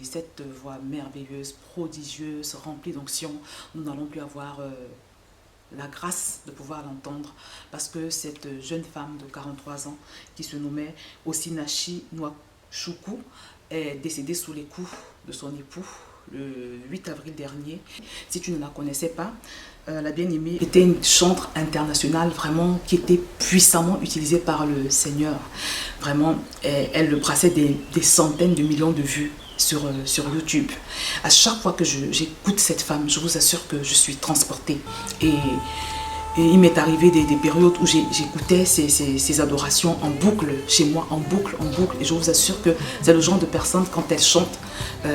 Cette voix merveilleuse, prodigieuse, remplie d'onction, nous n'allons plus avoir la grâce de pouvoir l'entendre parce que cette jeune femme de 43 ans qui se nommait Osinachi Nwachukwu est décédée sous les coups de son époux le 8 avril dernier. Si tu ne la connaissais pas, la bien-aimée était une chantre internationale vraiment qui était puissamment utilisée par le Seigneur. Vraiment, elle brassait des centaines de millions de vues sur YouTube. À chaque fois que j'écoute cette femme, je vous assure que je suis transportée. Et il m'est arrivé des périodes où j'écoutais ces adorations en boucle, chez moi, en boucle. Et je vous assure que c'est le genre de personnes, quand elles chantent,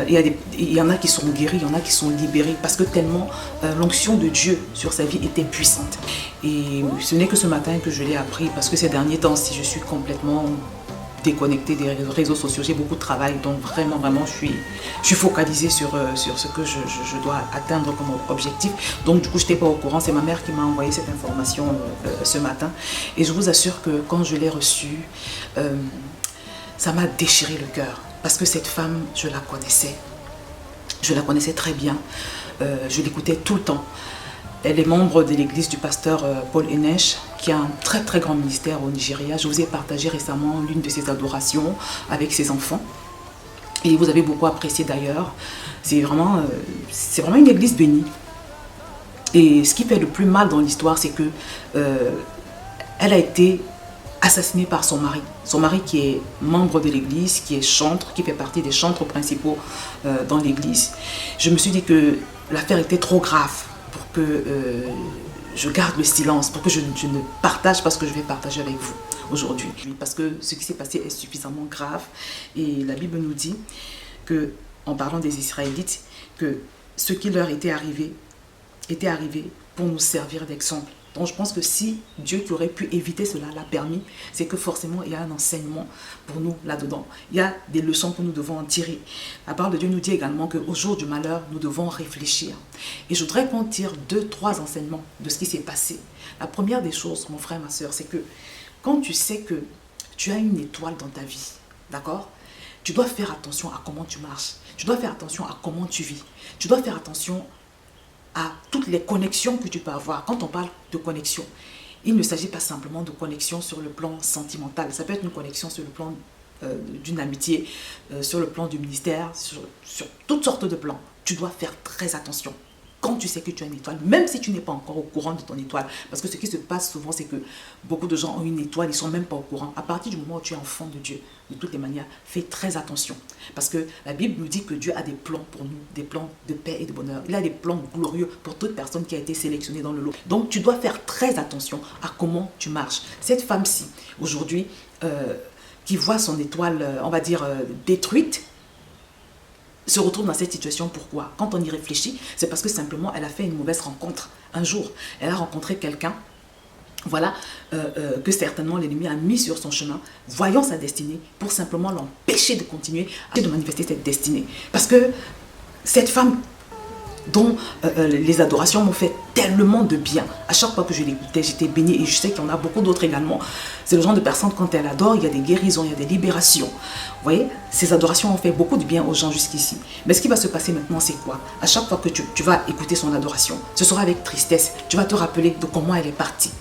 il y en a qui sont guéris, il y en a qui sont libérés, parce que tellement l'onction de Dieu sur sa vie était puissante. Et ce n'est que ce matin que je l'ai appris, parce que ces derniers temps, si je suis complètement déconnectée des réseaux sociaux, j'ai beaucoup de travail, donc vraiment je suis focalisée sur ce que je dois atteindre comme objectif. Donc du coup je n'étais pas au courant, c'est ma mère qui m'a envoyé cette information ce matin, et je vous assure que quand je l'ai reçue, ça m'a déchiré le cœur, parce que cette femme, je la connaissais très bien, je l'écoutais tout le temps. Elle est membre de l'église du pasteur Paul Enesh, qui a un très grand ministère au Nigeria. Je vous ai partagé récemment l'une de ses adorations avec ses enfants. Et vous avez beaucoup apprécié d'ailleurs. C'est vraiment une église bénie. Et ce qui fait le plus mal dans l'histoire, c'est que elle a été assassinée par son mari. Son mari qui est membre de l'église, qui est chantre, qui fait partie des chantres principaux dans l'église. Je me suis dit que l'affaire était trop grave pour que je garde le silence, pour que je ne partage pas ce que je vais partager avec vous aujourd'hui. Parce que ce qui s'est passé est suffisamment grave. Et la Bible nous dit que, en parlant des Israélites, que ce qui leur était arrivé pour nous servir d'exemple. Donc je pense que si Dieu qui aurait pu éviter cela l'a permis, c'est que forcément il y a un enseignement pour nous là-dedans. Il y a des leçons que nous devons en tirer. La parole de Dieu nous dit également qu'au jour du malheur, nous devons réfléchir. Et je voudrais qu'on tire 2-3 enseignements de ce qui s'est passé. La première des choses, mon frère, ma soeur, c'est que quand tu sais que tu as une étoile dans ta vie, d'accord? Tu dois faire attention à comment tu marches. Tu dois faire attention à comment tu vis. Tu dois faire attention à toutes les connexions que tu peux avoir. Quand on parle de connexion, il ne s'agit pas simplement de connexion sur le plan sentimental. Ça peut être une connexion sur le plan d'une amitié, sur le plan du ministère, sur toutes sortes de plans. Tu dois faire très attention. Quand tu sais que tu as une étoile, même si tu n'es pas encore au courant de ton étoile, parce que ce qui se passe souvent, c'est que beaucoup de gens ont une étoile, ils ne sont même pas au courant. À partir du moment où tu es enfant de Dieu, de toutes les manières, fais très attention. Parce que la Bible nous dit que Dieu a des plans pour nous, des plans de paix et de bonheur. Il a des plans glorieux pour toute personne qui a été sélectionnée dans le lot. Donc tu dois faire très attention à comment tu marches. Cette femme-ci, aujourd'hui, qui voit son étoile, on va dire, détruite, se retrouve dans cette situation. Pourquoi? Quand on y réfléchit, c'est parce que simplement elle a fait une mauvaise rencontre. Un jour, elle a rencontré quelqu'un, voilà, que certainement l'ennemi a mis sur son chemin, voyant sa destinée, pour simplement l'empêcher de continuer, de manifester cette destinée. Parce que cette femme dont les adorations m'ont fait tellement de bien. À chaque fois que je l'écoutais, j'étais bénie, et je sais qu'il y en a beaucoup d'autres également. C'est le genre de personne, quand elle adore, il y a des guérisons, il y a des libérations. Vous voyez, ces adorations ont fait beaucoup de bien aux gens jusqu'ici. Mais ce qui va se passer maintenant, c'est quoi? À chaque fois que tu vas écouter son adoration, ce sera avec tristesse. Tu vas te rappeler de comment elle est partie.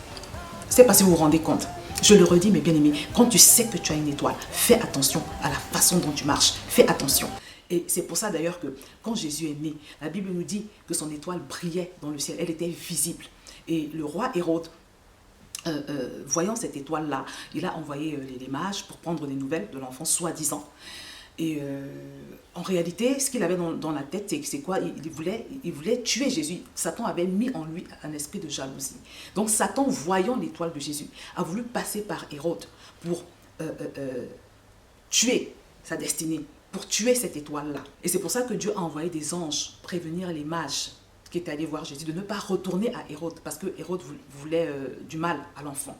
Je ne sais pas si vous vous rendez compte. Je le redis, mes bien-aimés, quand tu sais que tu as une étoile, fais attention à la façon dont tu marches. Fais attention. Et c'est pour ça d'ailleurs que quand Jésus est né, la Bible nous dit que son étoile brillait dans le ciel, elle était visible. Et le roi Hérode, voyant cette étoile-là, il a envoyé les mages pour prendre des nouvelles de l'enfant, soi-disant. Et en réalité, ce qu'il avait dans la tête, c'est quoi? Il voulait tuer Jésus. Satan avait mis en lui un esprit de jalousie. Donc Satan, voyant l'étoile de Jésus, a voulu passer par Hérode pour tuer sa destinée, pour tuer cette étoile-là. Et c'est pour ça que Dieu a envoyé des anges prévenir les mages qui étaient allés voir Jésus de ne pas retourner à Hérode, parce que Hérode voulait du mal à l'enfant.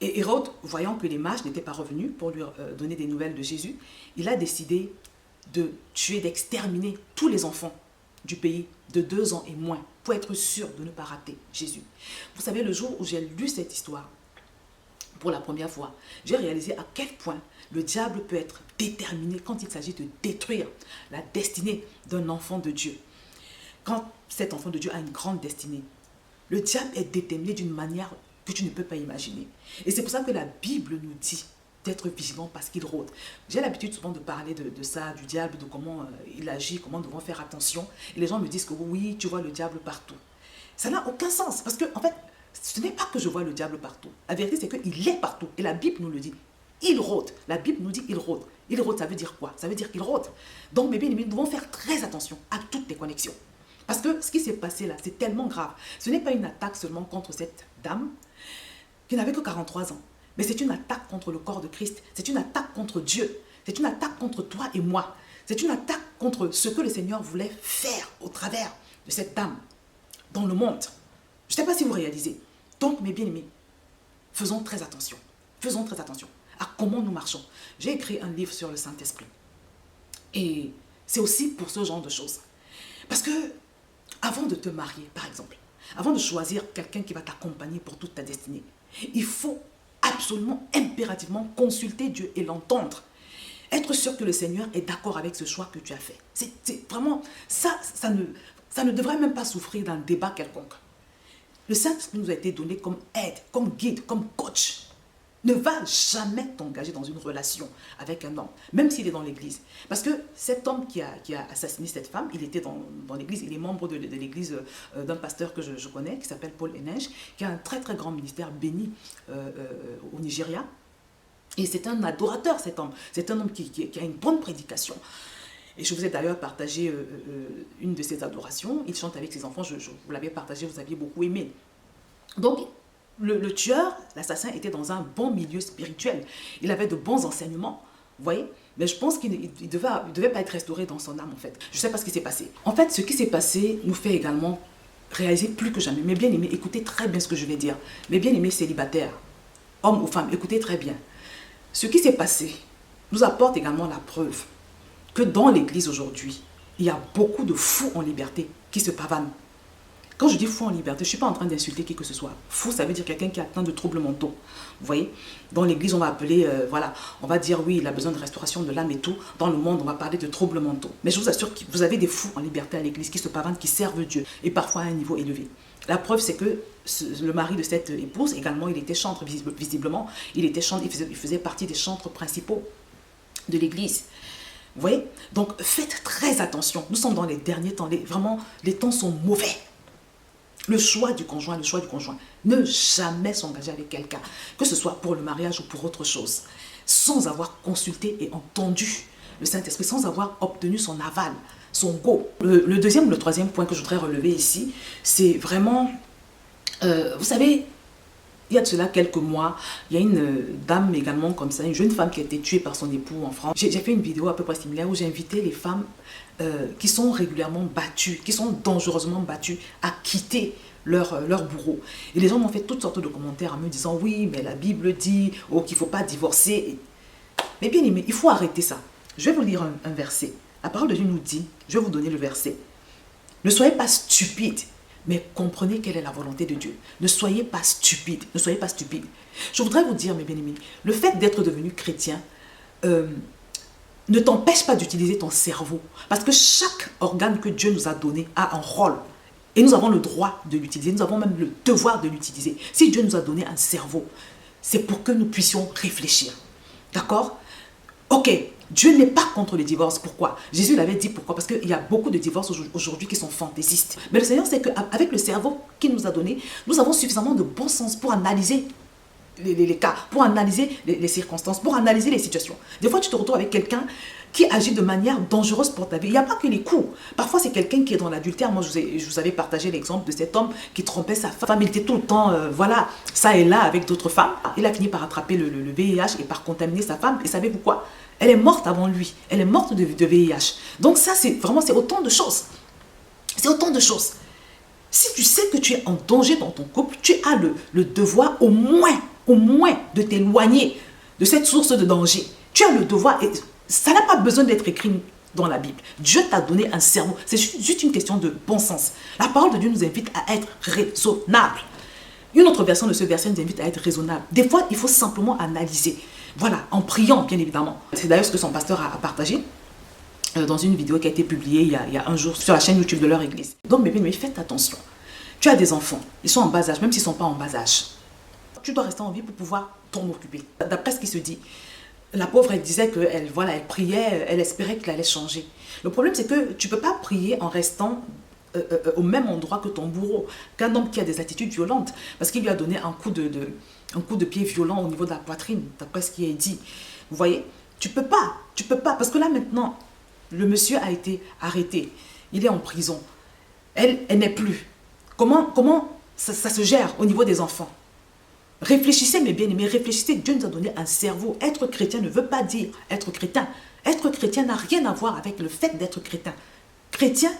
Et Hérode, voyant que les mages n'étaient pas revenus pour lui donner des nouvelles de Jésus, il a décidé de tuer, d'exterminer tous les enfants du pays de 2 ans et moins, pour être sûr de ne pas rater Jésus. Vous savez, le jour où j'ai lu cette histoire, pour la première fois, j'ai réalisé à quel point le diable peut être déterminé quand il s'agit de détruire la destinée d'un enfant de Dieu. Quand cet enfant de Dieu a une grande destinée, le diable est déterminé d'une manière que tu ne peux pas imaginer. Et c'est pour ça que la Bible nous dit d'être vigilant parce qu'il rôde. J'ai l'habitude souvent de parler de ça, du diable, de comment il agit, comment nous devons faire attention. Et les gens me disent que oui, tu vois le diable partout. Ça n'a aucun sens parce que, en fait, ce n'est pas que je vois le diable partout. La vérité, c'est qu'il est partout. Et la Bible nous le dit. Il rôde. La Bible nous dit il rôde. Il rôde, ça veut dire quoi? Ça veut dire qu'il rôde. Donc, mes bien-aimés, nous devons faire très attention à toutes les connexions. Parce que ce qui s'est passé là, c'est tellement grave. Ce n'est pas une attaque seulement contre cette dame qui n'avait que 43 ans. Mais c'est une attaque contre le corps de Christ. C'est une attaque contre Dieu. C'est une attaque contre toi et moi. C'est une attaque contre ce que le Seigneur voulait faire au travers de cette dame dans le monde. Je ne sais pas si vous réalisez. Donc, mes bien-aimés, faisons très attention. Faisons très attention à comment nous marchons. J'ai écrit un livre sur le Saint-Esprit. Et c'est aussi pour ce genre de choses. Parce que, avant de te marier, par exemple, avant de choisir quelqu'un qui va t'accompagner pour toute ta destinée, il faut absolument, impérativement consulter Dieu et l'entendre. Être sûr que le Seigneur est d'accord avec ce choix que tu as fait. C'est vraiment, ça ne devrait même pas souffrir d'un débat quelconque. Le Saint-Esprit nous a été donné comme aide, comme guide, comme coach. Ne va jamais t'engager dans une relation avec un homme, même s'il est dans l'église. Parce que cet homme qui a assassiné cette femme, il était dans l'église, il est membre de l'église d'un pasteur que je connais, qui s'appelle Paul Enej, qui a un très très grand ministère béni au Nigeria. Et c'est un adorateur, cet homme. C'est un homme qui a une bonne prédication. Et je vous ai d'ailleurs partagé une de ses adorations. Il chante avec ses enfants, je vous l'avais partagé, vous aviez beaucoup aimé. Donc, le tueur, l'assassin, était dans un bon milieu spirituel. Il avait de bons enseignements, vous voyez. Mais je pense qu'il ne devait pas être restauré dans son âme, en fait. Je ne sais pas ce qui s'est passé. En fait, ce qui s'est passé nous fait également réaliser plus que jamais. Mes bien-aimés, écoutez très bien ce que je vais dire. Mes bien-aimés célibataires, hommes ou femmes, écoutez très bien. Ce qui s'est passé nous apporte également la preuve que dans l'église aujourd'hui, il y a beaucoup de fous en liberté qui se pavanent. Quand je dis fou en liberté, je ne suis pas en train d'insulter qui que ce soit. Fou, ça veut dire quelqu'un qui a atteint de troubles mentaux. Vous voyez, dans l'église, on va appeler, voilà, on va dire oui, il a besoin de restauration de l'âme et tout. Dans le monde, on va parler de troubles mentaux. Mais je vous assure que vous avez des fous en liberté à l'église qui se pavanent, qui servent Dieu, et parfois à un niveau élevé. La preuve, c'est que le mari de cette épouse, également, il était chantre, visiblement, il faisait partie des chantres principaux de l'église. Vous voyez? Donc, faites très attention. Nous sommes dans les derniers temps, vraiment, les temps sont mauvais. Le choix du conjoint. Ne jamais s'engager avec quelqu'un, que ce soit pour le mariage ou pour autre chose, sans avoir consulté et entendu le Saint-Esprit, sans avoir obtenu son aval, son go. Le deuxième ou le troisième point que je voudrais relever ici, c'est vraiment, vous savez, il y a de cela quelques mois, il y a une dame également comme ça, une jeune femme qui a été tuée par son époux en France. J'ai fait une vidéo à peu près similaire où j'ai invité les femmes qui sont régulièrement battues, qui sont dangereusement battues, à quitter leur bourreau. Et les gens m'ont fait toutes sortes de commentaires en me disant oui, mais la Bible dit qu'il ne faut pas divorcer. Mais bien aimé, il faut arrêter ça. Je vais vous lire un verset. La parole de Dieu nous dit, je vais vous donner le verset. Ne soyez pas stupides, mais comprenez quelle est la volonté de Dieu. Ne soyez pas stupides, ne soyez pas stupides. Je voudrais vous dire, mes bien-aimés, le fait d'être devenu chrétien ne t'empêche pas d'utiliser ton cerveau. Parce que chaque organe que Dieu nous a donné a un rôle. Et nous avons le droit de l'utiliser, nous avons même le devoir de l'utiliser. Si Dieu nous a donné un cerveau, c'est pour que nous puissions réfléchir. D'accord? Ok, Dieu n'est pas contre les divorces. Pourquoi? Jésus l'avait dit pourquoi? Parce qu'il y a beaucoup de divorces aujourd'hui qui sont fantaisistes. Mais le Seigneur sait qu'avec le cerveau qu'il nous a donné, nous avons suffisamment de bon sens pour analyser les cas, pour analyser les circonstances, pour analyser les situations. Des fois, tu te retrouves avec quelqu'un qui agit de manière dangereuse pour ta vie. Il n'y a pas que les coups. Parfois, c'est quelqu'un qui est dans l'adultère. Moi, je vous avais partagé l'exemple de cet homme qui trompait sa femme. Il était tout le temps, voilà, ça et là, avec d'autres femmes. Il a fini par attraper le VIH et par contaminer sa femme. Et savez-vous quoi? Elle est morte avant lui. Elle est morte de VIH. Donc ça, c'est vraiment, c'est autant de choses. C'est autant de choses. Si tu sais que tu es en danger dans ton couple, tu as le devoir au moins de t'éloigner de cette source de danger. Tu as le devoir, et ça n'a pas besoin d'être écrit dans la Bible. Dieu t'a donné un cerveau. C'est juste une question de bon sens. La parole de Dieu nous invite à être raisonnable. Une autre version de ce verset nous invite à être raisonnable. Des fois, il faut simplement analyser. Voilà, en priant, bien évidemment. C'est d'ailleurs ce que son pasteur a partagé dans une vidéo qui a été publiée il y a un jour sur la chaîne YouTube de leur église. Donc, mes bien-aimés, faites attention. Tu as des enfants, ils sont en bas âge, même s'ils ne sont pas en bas âge. Tu dois rester en vie pour pouvoir t'en occuper. D'après ce qui se dit, la pauvre, elle disait qu'elle elle priait, elle espérait qu'il allait changer. Le problème, c'est que tu ne peux pas prier en restant au même endroit que ton bourreau, qu'un homme qui a des attitudes violentes, parce qu'il lui a donné un coup de pied violent au niveau de la poitrine, d'après ce qui est dit. Vous voyez, tu peux pas, parce que là maintenant, le monsieur a été arrêté, il est en prison, elle n'est plus. Comment ça se gère au niveau des enfants? Réfléchissez, mes bien-aimés, réfléchissez. Dieu nous a donné un cerveau. Être chrétien ne veut pas dire être chrétien. Être chrétien n'a rien à voir avec le fait d'être chrétien. Chrétien,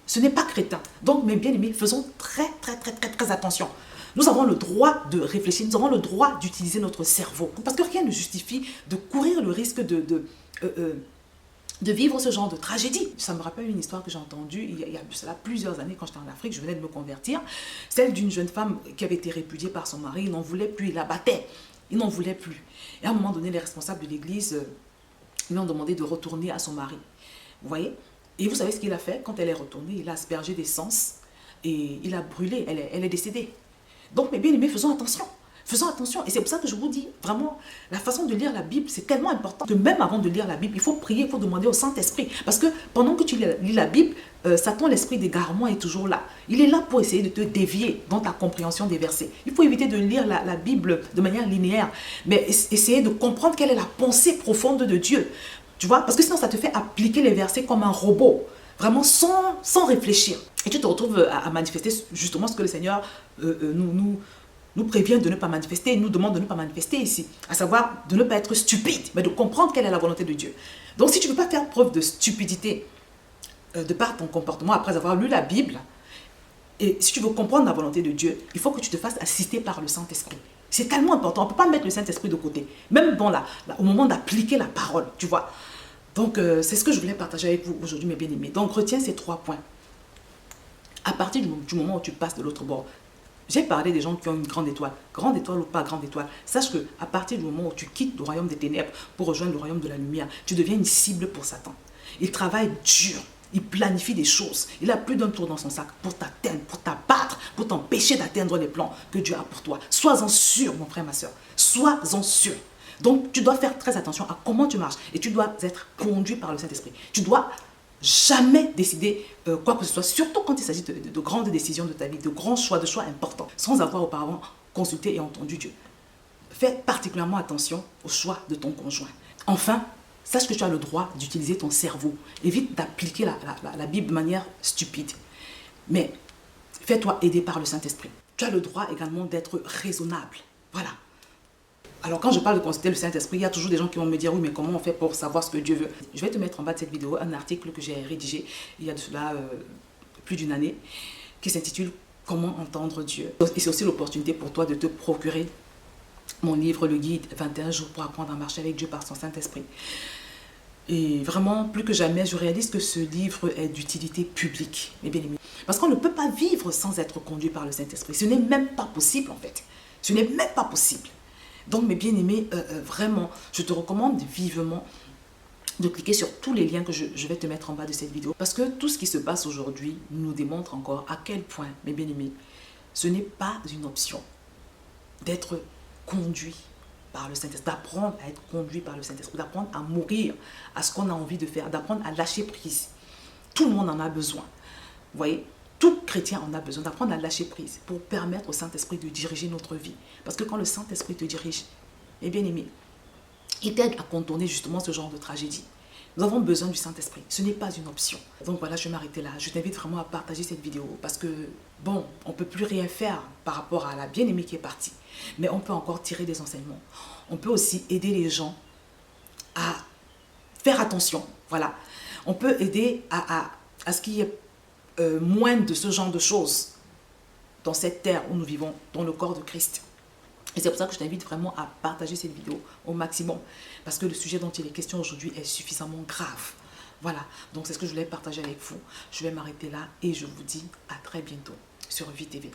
ce n'est pas chrétien. Donc, mes bien-aimés, faisons très attention. Nous avons le droit de réfléchir, nous avons le droit d'utiliser notre cerveau. Parce que rien ne justifie de courir le risque de vivre ce genre de tragédie. Ça me rappelle une histoire que j'ai entendue il y a cela plusieurs années quand j'étais en Afrique, je venais de me convertir. Celle d'une jeune femme qui avait été répudiée par son mari, il n'en voulait plus, il la battait. Il n'en voulait plus. Et à un moment donné, les responsables de l'église lui ont demandé de retourner à son mari. Vous voyez? Et vous savez ce qu'il a fait? Quand elle est retournée, il a aspergé d'essence et il a brûlé. Elle est décédée. Donc, mes bien-aimés, faisons attention. Faisons attention. Et c'est pour ça que je vous dis, vraiment, la façon de lire la Bible, c'est tellement important que même avant de lire la Bible, il faut prier, il faut demander au Saint-Esprit. Parce que pendant que tu lis la Bible, Satan, l'esprit d'égarement, est toujours là. Il est là pour essayer de te dévier dans ta compréhension des versets. Il faut éviter de lire la Bible de manière linéaire, mais essayer de comprendre quelle est la pensée profonde de Dieu. Tu vois? Parce que sinon, ça te fait appliquer les versets comme un robot, vraiment sans réfléchir. Et tu te retrouves à manifester justement ce que le Seigneur nous prévient de ne pas manifester, nous demande de ne pas manifester ici, à savoir de ne pas être stupide, mais de comprendre quelle est la volonté de Dieu. Donc si tu ne veux pas faire preuve de stupidité de par ton comportement après avoir lu la Bible, et si tu veux comprendre la volonté de Dieu, il faut que tu te fasses assister par le Saint-Esprit. C'est tellement important, on ne peut pas mettre le Saint-Esprit de côté, même bon, là, au moment d'appliquer la parole, tu vois. Donc c'est ce que je voulais partager avec vous aujourd'hui, mes bien-aimés. Donc retiens ces 3 points. À partir du moment où tu passes de l'autre bord, j'ai parlé des gens qui ont une grande étoile ou pas grande étoile. Sache qu'à partir du moment où tu quittes le royaume des ténèbres pour rejoindre le royaume de la lumière, tu deviens une cible pour Satan. Il travaille dur, il planifie des choses. Il a plus d'un tour dans son sac pour t'atteindre, pour t'abattre, pour t'empêcher d'atteindre les plans que Dieu a pour toi. Sois-en sûr, mon frère, ma soeur. Sois-en sûr. Donc, tu dois faire très attention à comment tu marches et tu dois être conduit par le Saint-Esprit. Tu dois jamais décider quoi que ce soit, surtout quand il s'agit de grandes décisions de ta vie, de grands choix, de choix importants, sans avoir auparavant consulté et entendu Dieu. Fais particulièrement attention au choix de ton conjoint. Enfin, sache que tu as le droit d'utiliser ton cerveau. Évite d'appliquer la Bible de manière stupide. Mais fais-toi aider par le Saint-Esprit. Tu as le droit également d'être raisonnable. Voilà. Alors quand je parle de consulter le Saint-Esprit, il y a toujours des gens qui vont me dire « Oui, mais comment on fait pour savoir ce que Dieu veut ?» Je vais te mettre en bas de cette vidéo un article que j'ai rédigé il y a de cela plus d'une année qui s'intitule « Comment entendre Dieu ?» Et c'est aussi l'opportunité pour toi de te procurer mon livre, le guide 21 jours pour apprendre à marcher avec Dieu par son Saint-Esprit. Et vraiment, plus que jamais, je réalise que ce livre est d'utilité publique, mes bien-aimés. Parce qu'on ne peut pas vivre sans être conduit par le Saint-Esprit. Ce n'est même pas possible en fait. Ce n'est même pas possible. Donc, mes bien-aimés, vraiment, je te recommande vivement de cliquer sur tous les liens que je vais te mettre en bas de cette vidéo. Parce que tout ce qui se passe aujourd'hui nous démontre encore à quel point, mes bien-aimés, ce n'est pas une option d'être conduit par le Saint-Esprit, d'apprendre à être conduit par le Saint-Esprit, d'apprendre à mourir à ce qu'on a envie de faire, d'apprendre à lâcher prise. Tout le monde en a besoin. Vous voyez? tout chrétien en a besoin d'apprendre à lâcher prise pour permettre au Saint-Esprit de diriger notre vie. Parce que quand le Saint-Esprit te dirige, eh bien aimé, il t'aide à contourner justement ce genre de tragédie. Nous avons besoin du Saint-Esprit. Ce n'est pas une option. Donc voilà, je vais m'arrêter là. Je t'invite vraiment à partager cette vidéo parce que, bon, on ne peut plus rien faire par rapport à la bien-aimée qui est partie. Mais on peut encore tirer des enseignements. On peut aussi aider les gens à faire attention. Voilà. On peut aider à ce qu'il y ait moins de ce genre de choses dans cette terre où nous vivons, dans le corps de Christ. Et c'est pour ça que je t'invite vraiment à partager cette vidéo au maximum. Parce que le sujet dont il est question aujourd'hui est suffisamment grave. Voilà, donc c'est ce que je voulais partager avec vous. Je vais m'arrêter là et je vous dis à très bientôt sur VTV.